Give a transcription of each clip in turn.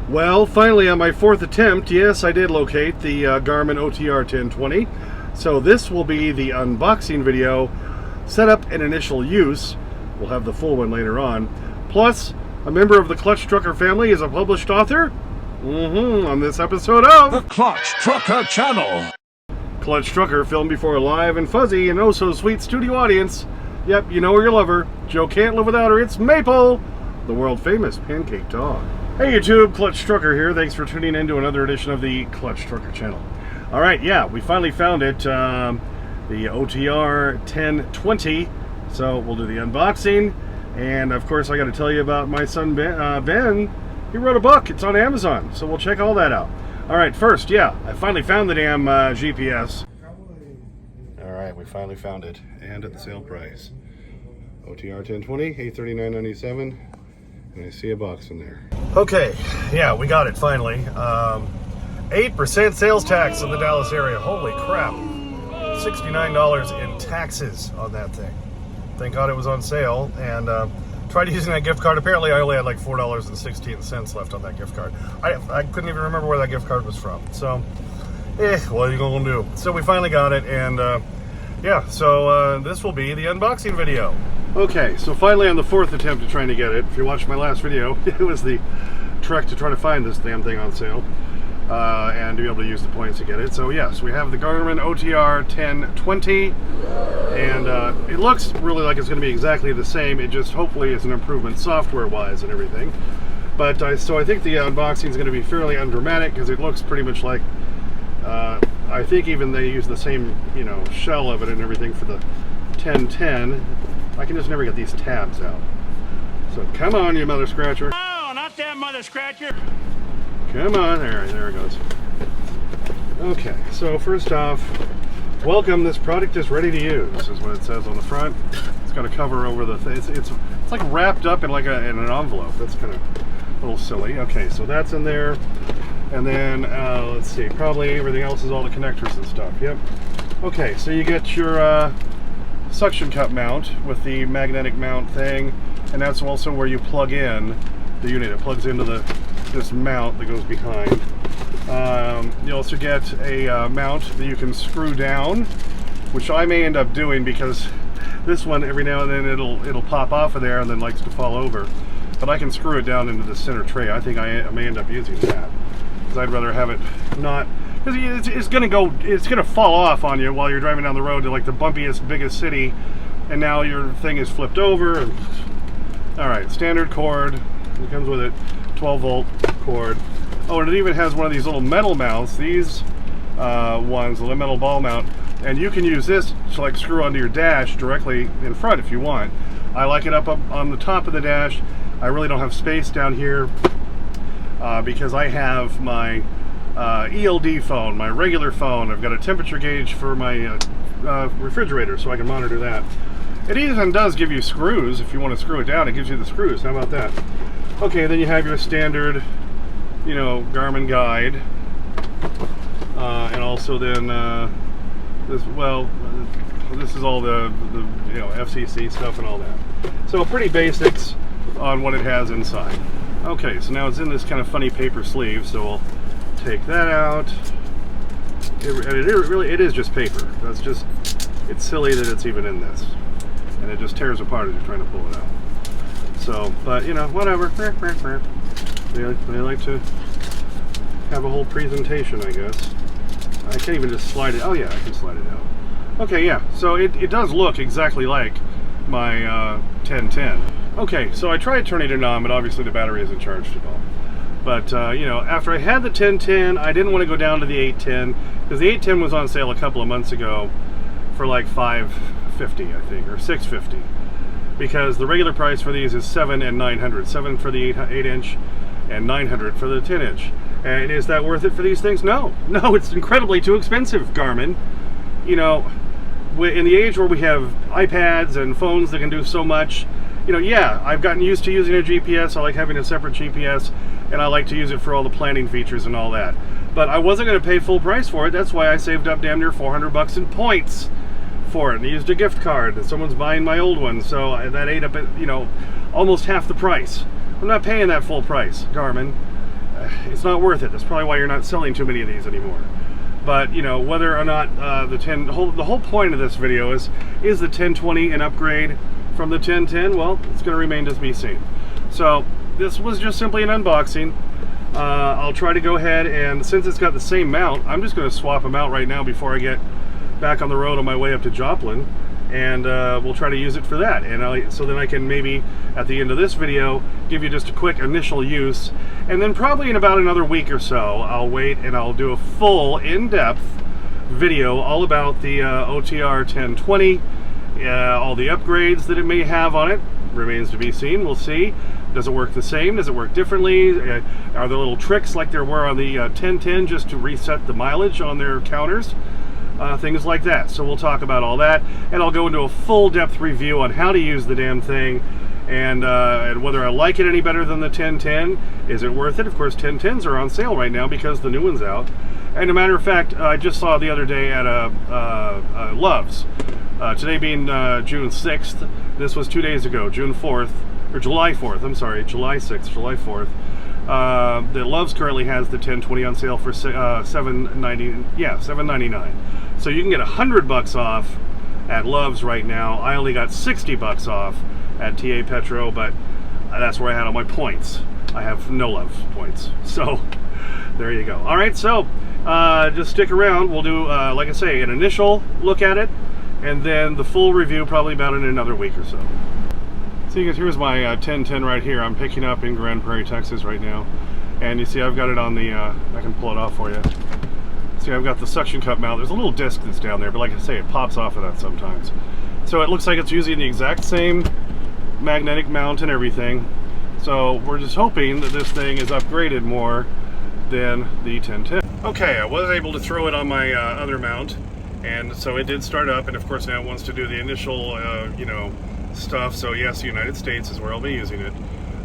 Well, finally on my fourth attempt, yes, I did locate the Garmin OTR 1020. So this will be the unboxing video, setup and initial use. We'll have the full one later on. Plus, a member of the Clutch Trucker family is a published author on this episode of the Clutch Trucker Channel. Clutch Trucker, filmed before a live and fuzzy and oh so sweet studio audience. Yep, you know her, you love her. Joe can't live without her. It's Maple, the world famous pancake dog. Hey YouTube, Clutch Trucker here. Thanks for tuning in to another edition of the Clutch Trucker channel. Alright, yeah, we finally found it, the OTR 1020. So we'll do the unboxing. And of course I got to tell you about my son Ben. He wrote a book. It's on Amazon. So we'll check all that out. Alright, first, yeah, I finally found the damn GPS. Alright, we finally found it. And at the sale price. OTR 1020, $839.97. And I see a box in there. Okay, yeah, we got it finally. 8% sales tax in the Dallas area. Holy crap. $69 in taxes on that thing. Thank God it was on sale. And tried using that gift card. Apparently I only had like $4.16 left on that gift card. I couldn't even remember where that gift card was from. So, what are you gonna do? So we finally got it, and yeah, so this will be the unboxing video. Okay, so finally on the fourth attempt at trying to get it. If you watched my last video, it was the trek to try to find this damn thing on sale and to be able to use the points to get it. So yes, we have the Garmin OTR 1020, and it looks really like it's going to be exactly the same. It just hopefully is an improvement software-wise and everything. But so I think the unboxing is going to be fairly undramatic because it looks pretty much like I think even they use the same shell of it and everything for the 1010. I can just never get these tabs out. So come on, you mother scratcher. No, not that mother scratcher. Come on, there it goes. Okay, so first off, welcome, this product is ready to use, is what it says on the front. It's got a cover over the thing. It's like wrapped up in like in an envelope. That's kind of a little silly. Okay, so that's in there. And then, let's see, probably everything else is all the connectors and stuff. Yep. Okay, so you get your suction cup mount with the magnetic mount thing, and that's also where you plug in the unit. It plugs into this mount that goes behind. You also get a mount that you can screw down, which I may end up doing because this one every now and then it'll pop off of there and then likes to fall over. But I can screw it down into the center tray. I think I may end up using that because I'd rather have it not. It's gonna fall off on you while you're driving down the road to like the bumpiest, biggest city, and now your thing is flipped over. And, all right, standard cord. It comes with it, 12-volt cord. Oh, and it even has one of these little metal mounts. These ones, the metal ball mount, and you can use this to like screw onto your dash directly in front if you want. I like it up on the top of the dash. I really don't have space down here because I have my ELD phone, my regular phone. I've got a temperature gauge for my refrigerator so I can monitor that. It even does give you screws if you want to screw it down. It gives you the screws. How about that? Okay, then you have your standard, Garmin guide, and also then this is all the FCC stuff and all that. So pretty basics on what it has inside. Okay, so now it's in this kind of funny paper sleeve, so we'll take that out. It is just paper. That's just, it's silly that it's even in this, and it just tears apart as you're trying to pull it out. So, but whatever. They like to have a whole presentation, I guess. I can't even just slide it. Oh yeah, I can slide it out. Okay, yeah. So it does look exactly like my 1010. Okay, so I tried turning it on, but obviously the battery isn't charged at all. But, after I had the 1010, I didn't want to go down to the 810, because the 810 was on sale a couple of months ago for like $550, I think, or $650. Because the regular price for these is $700 and $900. $700 for the 8-inch and $900 for the 10-inch. And is that worth it for these things? No. No, it's incredibly too expensive, Garmin. In the age where we have iPads and phones that can do so much, yeah, I've gotten used to using a GPS. I like having a separate GPS, and I like to use it for all the planning features and all that. But I wasn't going to pay full price for it. That's why I saved up damn near $400 in points for it, and used a gift card that someone's buying my old one, so that ate up at almost half the price. I'm not paying that full price, Garmin. it's not worth it. That's probably why you're not selling too many of these anymore. But you know, whether or not the whole point of this video is the 1020 an upgrade from the 1010? Well, it's going to remain to be seen. So this was just simply an unboxing. I'll try to go ahead, and since it's got the same mount, I'm just going to swap them out right now before I get back on the road on my way up to Joplin, and we'll try to use it for that. And so then I can maybe at the end of this video give you just a quick initial use, and then probably in about another week or so I'll wait and I'll do a full in-depth video all about the OTR 1020, all the upgrades that it may have on it. Remains to be seen. We'll see. Does it work the same? Does it work differently? Are there little tricks like there were on the 1010 just to reset the mileage on their counters? Things like that. So we'll talk about all that, and I'll go into a full depth review on how to use the damn thing, and whether I like it any better than the 1010. Is it worth it? Of course, 1010s are on sale right now because the new one's out. And a matter of fact, I just saw the other day at Love's. Today being June 6th, this was 2 days ago, June 4th, or July 4th, I'm sorry, July 6th, July 4th. The Love's currently has the 1020 on sale for $7.99. So you can get $100 off at Love's right now. I only got $60 off at TA Petro, but that's where I had all my points. I have no Love's points, so there you go. All right, so just stick around. We'll do, like I say, an initial look at it, and then the full review probably about in another week or so. So you guys, here's my 1010 right here. I'm picking up in Grand Prairie, Texas right now, and you see I've got it on the, I can pull it off for you. See, I've got the suction cup mount. There's a little disc that's down there, but like I say, it pops off of that sometimes. So it looks like it's using the exact same magnetic mount and everything. So we're just hoping that this thing is upgraded more than the 1010. Okay, I was able to throw it on my other mount, and so it did start up, and of course now it wants to do the initial, you know, stuff. So yes, the United States is where I'll be using it.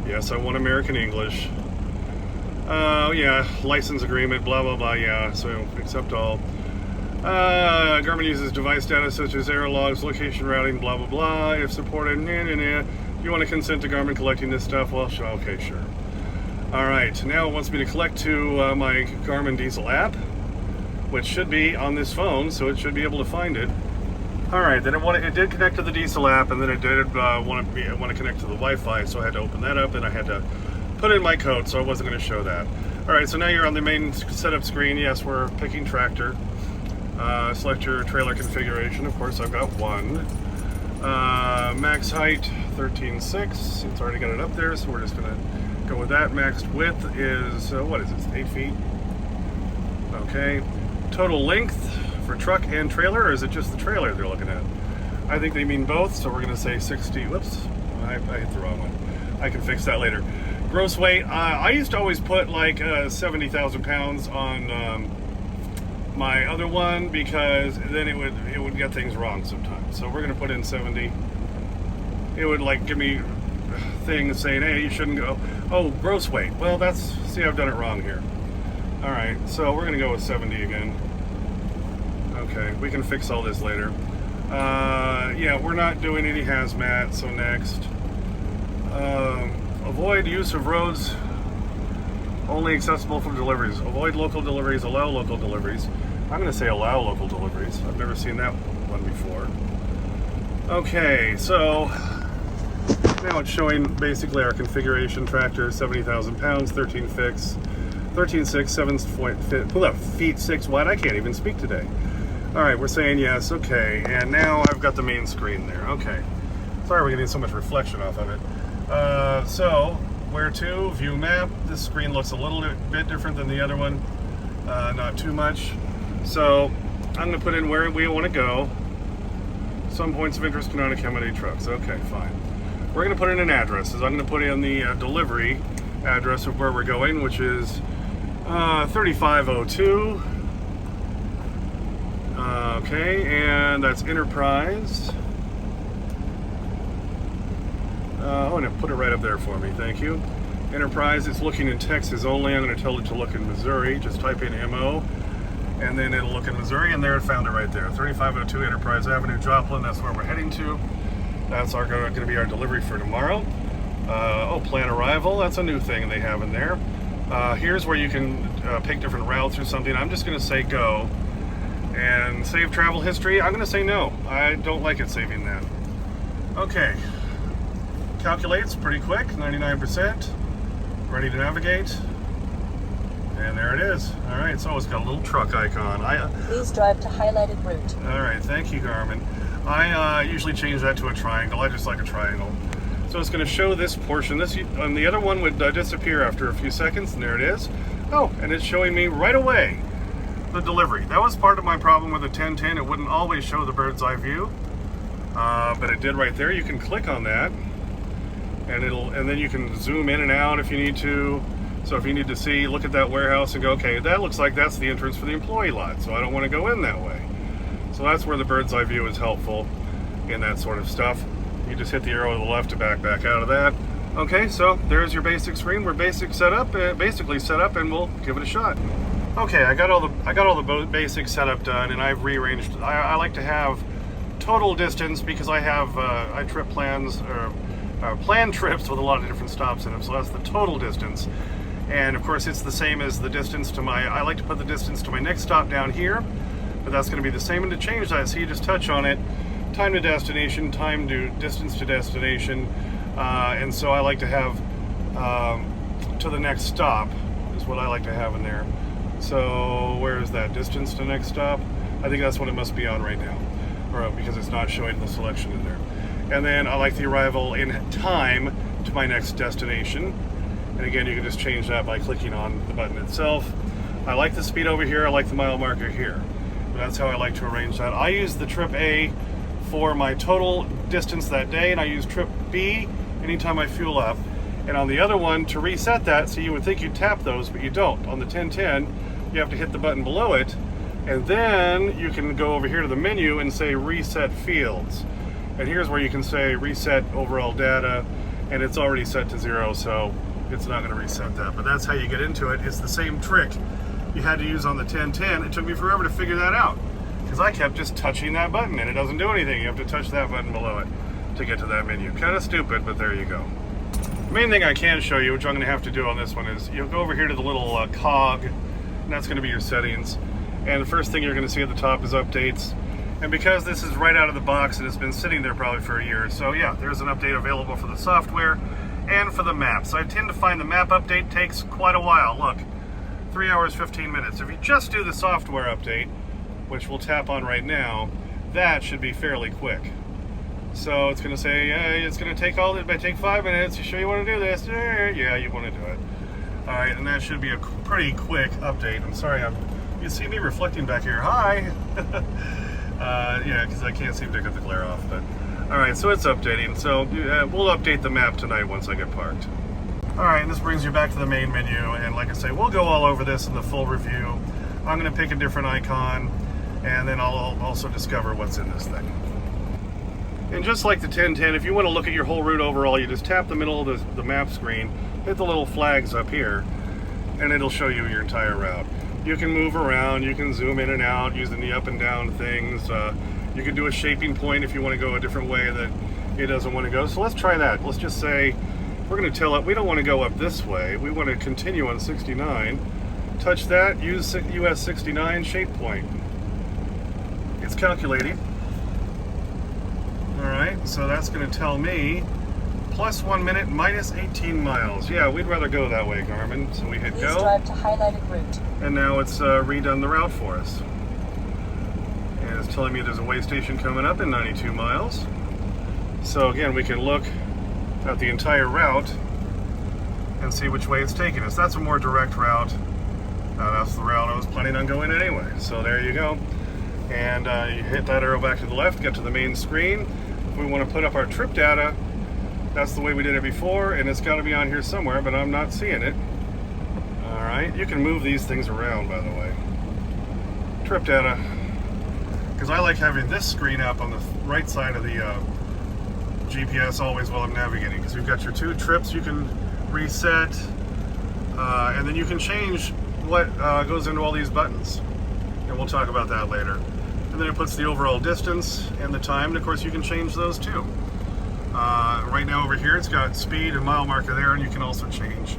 Yes, I want American English. Yeah, license agreement, blah blah blah, yeah, so accept all. Garmin uses device data such as error logs, location routing, blah blah blah, if supported, You want to consent to Garmin collecting this stuff? Well, sure, okay, sure. Alright, now it wants me to collect to my Garmin Diesel app, which should be on this phone, so it should be able to find it. Alright, then it did connect to the Diesel app, and then it did want to connect to the Wi-Fi, so I had to open that up, and I had to put in my code, so I wasn't going to show that. Alright, so now you're on the main setup screen. Yes, we're picking tractor. Select your trailer configuration. Of course, I've got one. Max height, 13.6. It's already got it up there, so we're just going to go with that. Max width is, what is it, 8 feet? Okay. Total length for truck and trailer, or is it just the trailer they're looking at? I think they mean both, so we're going to say 60. Whoops, I hit the wrong one. I can fix that later. Gross weight, I used to always put like 70,000 pounds on my other one, because then it would get things wrong sometimes. So we're going to put in 70. It would like give me things saying, hey, you shouldn't go. Oh, gross weight. Well, see, I've done it wrong here. All right, so we're going to go with 70 again. Okay, we can fix all this later. Yeah, we're not doing any hazmat, so next. Avoid use of roads only accessible for deliveries. Avoid local deliveries, allow local deliveries. I'm going to say allow local deliveries. I've never seen that one before. Okay, so now it's showing basically our configuration. Tractor, 70,000 pounds, 13.6, 7 feet 6 wide. I can't even speak today. All right, we're saying yes, okay. And now I've got the main screen there. Okay. Sorry we're getting so much reflection off of it. So, where to? View map. This screen looks a little bit different than the other one. Not too much. So, I'm going to put in where we want to go. Some points of interest cannot accommodate trucks. Okay, fine. We're going to put in an address. So I'm going to put in the delivery address of where we're going, which is 3502. Okay, and that's Enterprise. Oh, and it put it right up there for me. Thank you. Enterprise, it's looking in Texas only. I'm going to tell it to look in Missouri. Just type in MO, and then it'll look in Missouri, and there it found it right there. 3502 Enterprise Avenue, Joplin. That's where we're heading to. That's going to be our delivery for tomorrow. Oh, plan arrival. That's a new thing they have in there. Here's where you can pick different routes or something. I'm just going to say go. And save travel history, I'm going to say no. I don't like it saving that. Okay. Calculates pretty quick, 99%. Ready to navigate. And there it is. All right, so it's got a little truck icon. Please drive to highlighted route. All right, thank you, Garmin. I usually change that to a triangle. I just like a triangle. So it's going to show this portion. And the other one would disappear after a few seconds, and there it is. Oh, and it's showing me right away the delivery. That was part of my problem with the 1010. It wouldn't always show the bird's eye view, but it did right there. You can click on that, and then you can zoom in and out if you need to. So if you need to see, look at that warehouse and go, okay, that looks like that's the entrance for the employee lot, so I don't want to go in that way. So that's where the bird's eye view is helpful in that sort of stuff. You just hit the arrow to the left to back out of that. Okay, so there's your basic screen. We're basically set up, and we'll give it a shot. Okay, I got all the basic setup done, and I've rearranged. I like to have total distance because I trip plans or plan trips with a lot of different stops in them. So that's the total distance, and of course it's the same as the distance to my. I like to put the distance to my next stop down here, but that's going to be the same. And to change that, so you just touch on it. Time to destination, distance to destination, and so I like to have to the next stop is what I like to have in there. So where is that distance to next stop? I think that's what it must be on right now, or because it's not showing the selection in there. And then I like the arrival in time to my next destination. And again, you can just change that by clicking on the button itself. I like the speed over here. I like the mile marker here. That's how I like to arrange that. I use the trip A for my total distance that day, and I use trip B anytime I fuel up. And on the other one, to reset that, so you would think you'd tap those, but you don't. On the 1010, you have to hit the button below it, and then you can go over here to the menu and say reset fields. And here's where you can say reset overall data, and it's already set to 0, so it's not going to reset that. But that's how you get into it. It's the same trick you had to use on the 1010. It took me forever to figure that out, because I kept just touching that button, and it doesn't do anything. You have to touch that button below it to get to that menu. Kind of stupid, but there you go. The main thing I can show you, which I'm going to have to do on this one, is you'll go over here to the little cog, and that's going to be your settings. And the first thing you're going to see at the top is updates. And because this is right out of the box and it's been sitting there probably for a year, so yeah, there's an update available for the software and for the maps. I tend to find the map update takes quite a while. Look, 3 hours, 15 minutes. If you just do the software update, which we'll tap on right now, that should be fairly quick. So it's going to say, it's going to take it might take 5 minutes. You sure you want to do this? Yeah, you want to do it. All right, and that should be a pretty quick update. I'm sorry, you see me reflecting back here. Hi. Yeah, because I can't seem to get the glare off. But all right, so it's updating. So we'll update the map tonight once I get parked. All right, and this brings you back to the main menu. And like I say, we'll go all over this in the full review. I'm going to pick a different icon, and then I'll also discover what's in this thing. And just like the 1010, if you want to look at your whole route overall, you just tap the middle of the map screen, hit the little flags up here, and it'll show you your entire route. You can move around, you can zoom in and out using the up and down things. You can do a shaping point if you want to go a different way that it doesn't want to go. So let's try that. Let's just say we're going to tell it we don't want to go up this way. We want to continue on 69. Touch that, use US 69 shape point. It's calculating. All right, so that's going to tell me plus 1 minute, minus 18 miles. Yeah, we'd rather go that way, Garmin. So we hit Please go. drive to highlighted route. And now it's redone the route for us. And it's telling me there's a way station coming up in 92 miles. So again, we can look at the entire route and see which way it's taking us. That's a more direct route. That's the route I was planning on going anyway. So there you go. And you hit that arrow back to the left, get to the main screen. If we want to put up our trip data, that's the way we did it before, and it's got to be on here somewhere, but I'm not seeing it. All right, you can move these things around, by the way. Trip data, because I like having this screen up on the right side of the GPS always while I'm navigating, because you've got your 2 trips you can reset, and then you can change what goes into all these buttons, and we'll talk about that later. And then it puts the overall distance and the time, and of course you can change those too. Right now over here it's got speed and mile marker there, and you can also change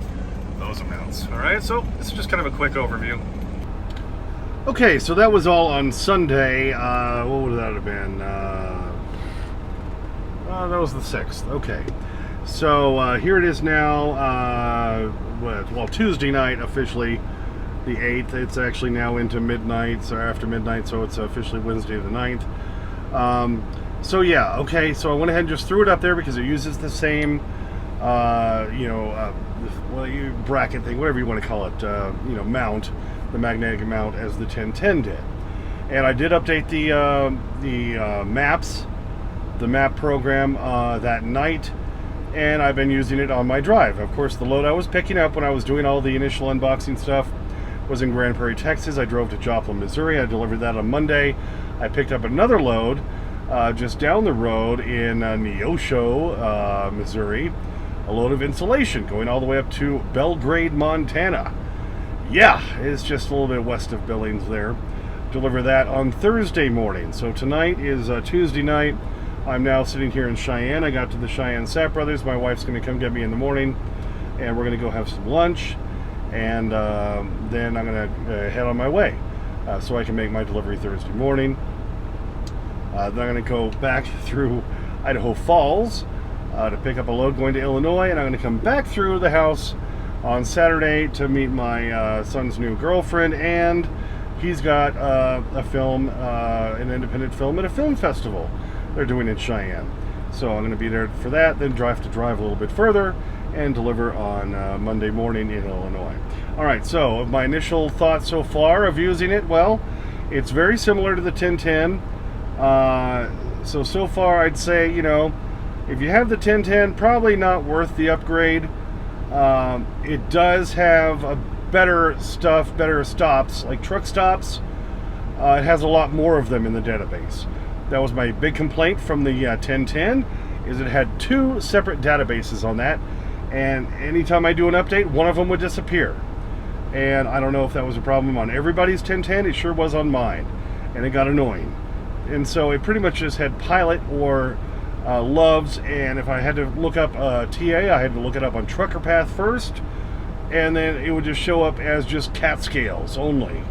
those amounts. All right, so this is just kind of a quick overview. Okay, so that was all on Sunday. What would that have been? That was the 6th. Okay. So here it is now. Well, Tuesday night officially, the 8th. It's actually now into midnight, so after midnight, so it's officially Wednesday the 9th. So yeah, okay. So I went ahead and just threw it up there because it uses the same, bracket thing, whatever you want to call it, mount, the magnetic mount, as the 1010 did. And I did update the maps, the map program that night, and I've been using it on my drive. Of course, the load I was picking up when I was doing all the initial unboxing stuff was in Grand Prairie, Texas. I drove to Joplin, Missouri. I delivered that on Monday. I picked up another load just down the road in Neosho, Missouri, a load of insulation going all the way up to Belgrade, Montana. Yeah, it's just a little bit west of Billings there. Deliver that on Thursday morning. So tonight is Tuesday night. I'm now sitting here in Cheyenne. I got to the Cheyenne Sapp Brothers. My wife's going to come get me in the morning, and we're going to go have some lunch, and then I'm going to head on my way so I can make my delivery Thursday morning. Then I'm going to go back through Idaho Falls to pick up a load going to Illinois, and I'm going to come back through the house on Saturday to meet my son's new girlfriend, and he's got a film, an independent film at a film festival they're doing in Cheyenne. So I'm going to be there for that, then drive a little bit further and deliver on Monday morning in Illinois. All right, so my initial thoughts so far of using it, well, it's very similar to the 1010. So far I'd say, if you have the 1010, probably not worth the upgrade. It does have a better stops, like truck stops. It has a lot more of them in the database. That was my big complaint from the 1010, is it had 2 separate databases on that, and anytime I do an update, one of them would disappear. And I don't know if that was a problem on everybody's 1010, it sure was on mine, and it got annoying. And so it pretty much just had Pilot or Loves, and if I had to look up TA, I had to look it up on Trucker Path first, and then it would just show up as just cat scales only.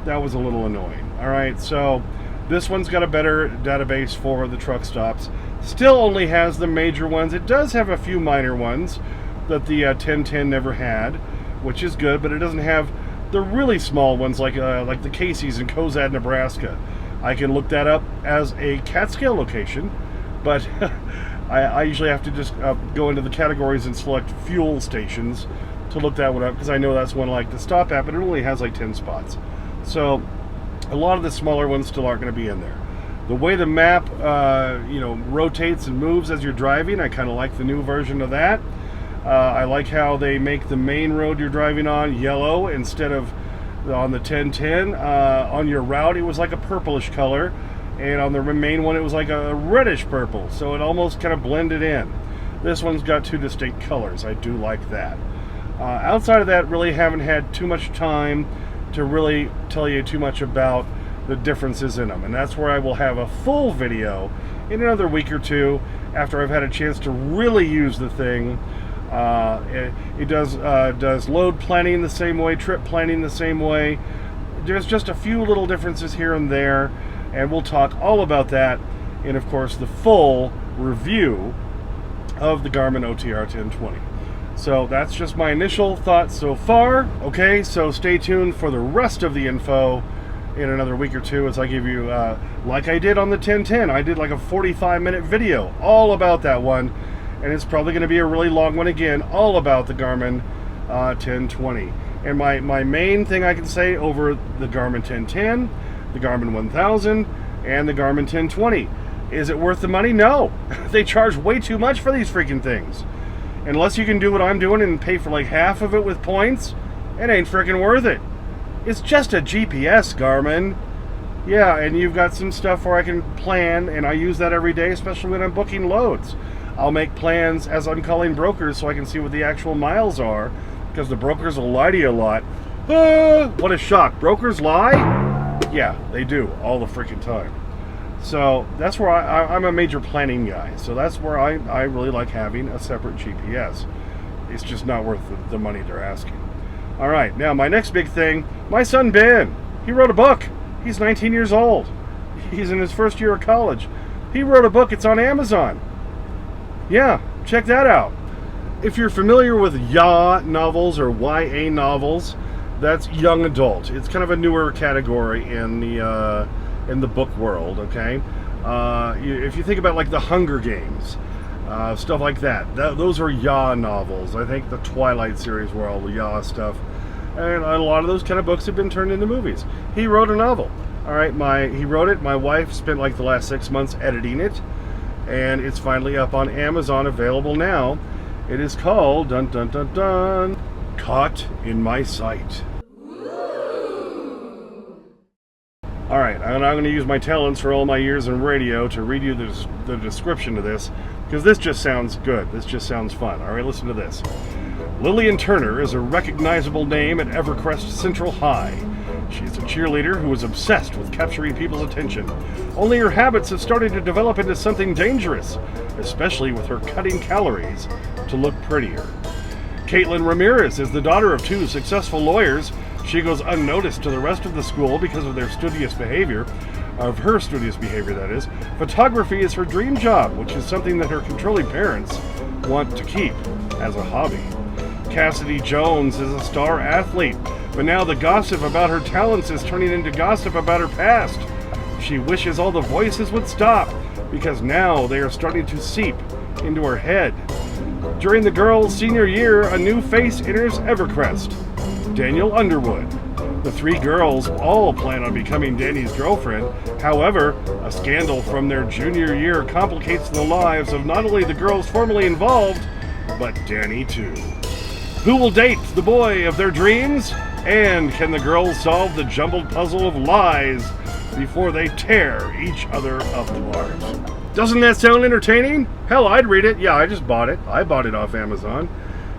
That was a little annoying. All right, so this one's got a better database for the truck stops. Still only has the major ones. It does have a few minor ones that the 1010 never had, which is good, but it doesn't have the really small ones like the Casey's in Cozad, Nebraska. I can look that up as a cat scale location, but I usually have to just go into the categories and select fuel stations to look that one up, because I know that's one I like to stop at, but it only has like 10 spots. So a lot of the smaller ones still aren't going to be in there. The way the map rotates and moves as you're driving, I kind of like the new version of that. I like how they make the main road you're driving on yellow instead of on the 1010. On your route it was like a purplish color, and on the main one it was like a reddish purple, so it almost kind of blended in. This one's got 2 distinct colors. I do like that. Outside of that, really haven't had too much time to really tell you too much about the differences in them, and that's where I will have a full video in another week or two after I've had a chance to really use the thing. It does load planning the same way, trip planning the same way. There's just a few little differences here and there, and we'll talk all about that in, of course, the full review of the Garmin OTR 1020. So that's just my initial thoughts so far. Okay, so stay tuned for the rest of the info in another week or two as I give you, like I did on the 1010, I did like a 45-minute video all about that one, and it's probably going to be a really long one again, all about the Garmin 1020. And my main thing I can say over the Garmin 1010, the Garmin 1000, and the Garmin 1020, is it worth the money? No. They charge way too much for these freaking things. Unless you can do what I'm doing and pay for like half of it with points, it ain't freaking worth it. It's just a GPS, Garmin. Yeah, and you've got some stuff where I can plan, and I use that every day, especially when I'm booking loads. I'll make plans as I'm calling brokers so I can see what the actual miles are, because the brokers will lie to you a lot. What a shock. Brokers lie? Yeah, they do, all the freaking time. So that's where I'm a major planning guy. So that's where I really like having a separate GPS. It's just not worth the money they're asking. All right, now my next big thing, my son Ben, he wrote a book. He's 19 years old. He's in his first year of college. He wrote a book. It's on Amazon. Yeah, check that out. If you're familiar with YA novels or YA novels, that's young adult. It's kind of a newer category in the book world. Okay, if you think about like the Hunger Games, stuff like that, those are YA novels. I think the Twilight series were all the YA stuff, and a lot of those kind of books have been turned into movies. He wrote a novel. All right, he wrote it. My wife spent like the last 6 months editing it, and it's finally up on Amazon, available now. It is called, dun dun dun dun, Caught in My Sight. All right, I'm going to use my talents for all my years in radio to read you the description of this, because this just sounds good. This just sounds fun. All right, listen to this. Lillian Turner is a recognizable name at Evercrest Central High. She's a cheerleader who is obsessed with capturing people's attention. Only her habits have started to develop into something dangerous, especially with her cutting calories to look prettier. Caitlin Ramirez is the daughter of 2 successful lawyers. She goes unnoticed to the rest of the school because of her studious behavior, that is. Photography is her dream job, which is something that her controlling parents want to keep as a hobby. Cassidy Jones is a star athlete, but now the gossip about her talents is turning into gossip about her past. She wishes all the voices would stop, because now they are starting to seep into her head. During the girls' senior year, a new face enters Evercrest, Daniel Underwood. The 3 girls all plan on becoming Danny's girlfriend. However, a scandal from their junior year complicates the lives of not only the girls formerly involved, but Danny too. Who will date the boy of their dreams? And can the girls solve the jumbled puzzle of lies before they tear each other apart? Doesn't that sound entertaining? Hell, I'd read it. Yeah, I just bought it. I bought it off Amazon.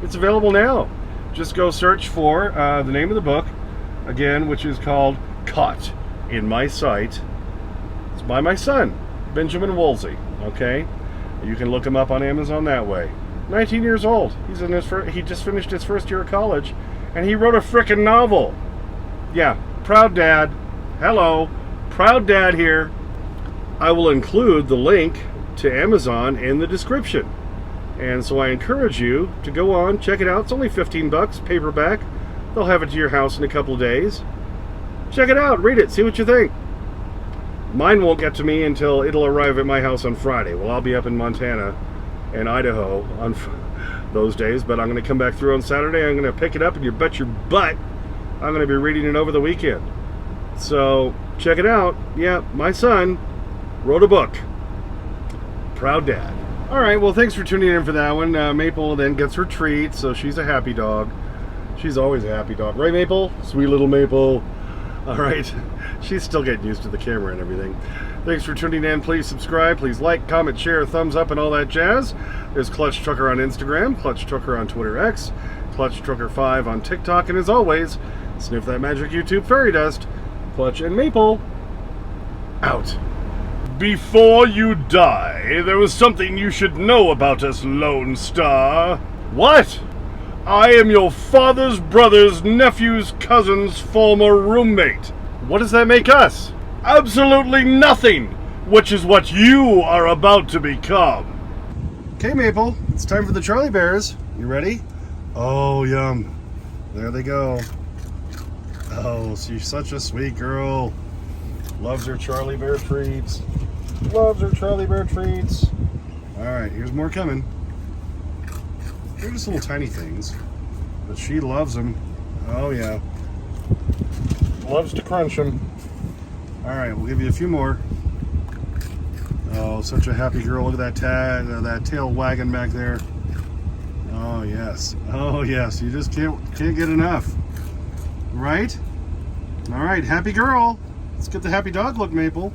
It's available now. Just go search for the name of the book, again, which is called Caught in My Sight. It's by my son, Benjamin Woolsey, okay? You can look him up on Amazon that way. 19 years old. He just finished his first year of college, and he wrote a frickin' novel. Yeah, proud dad. Hello, proud dad here. I will include the link to Amazon in the description. And so I encourage you to go on, check it out. It's only $15, paperback. They'll have it to your house in a couple of days. Check it out, read it, see what you think. Mine won't get to me until it'll arrive at my house on Friday. Well, I'll be up in Montana and Idaho on those days, but I'm going to come back through on Saturday. I'm going to pick it up, and you bet your butt I'm going to be reading it over the weekend. So check it out. Yeah, my son wrote a book. Proud dad. All right, well, thanks for tuning in for that one. Maple then gets her treat, so she's a happy dog. She's always a happy dog. Right, Maple? Sweet little Maple. All right. She's still getting used to the camera and everything. Thanks for tuning in. Please subscribe. Please like, comment, share, thumbs up, and all that jazz. There's Clutch Trucker on Instagram, Clutch Trucker on Twitter X, Clutch Trucker 5 on TikTok, and as always, sniff that magic YouTube fairy dust. Clutch and Maple, out. Before you die, there was something you should know about us, Lone Star. What? I am your father's brother's nephew's cousin's former roommate. What does that make us? Absolutely nothing, which is what you are about to become. Okay, Maple, it's time for the Charlie Bears. You ready? Oh, yum. There they go. Oh, she's such a sweet girl. Loves her Charlie Bear treats. Loves her Charlie Bear treats. All right, here's more coming. They're just little tiny things, but she loves them. Oh yeah, loves to crunch them. All right, we'll give you a few more. Oh, such a happy girl. Look at that tail wagging back there. Oh yes, oh yes. You just can't get enough, right? All right, happy girl. Let's get the happy dog look, Maple.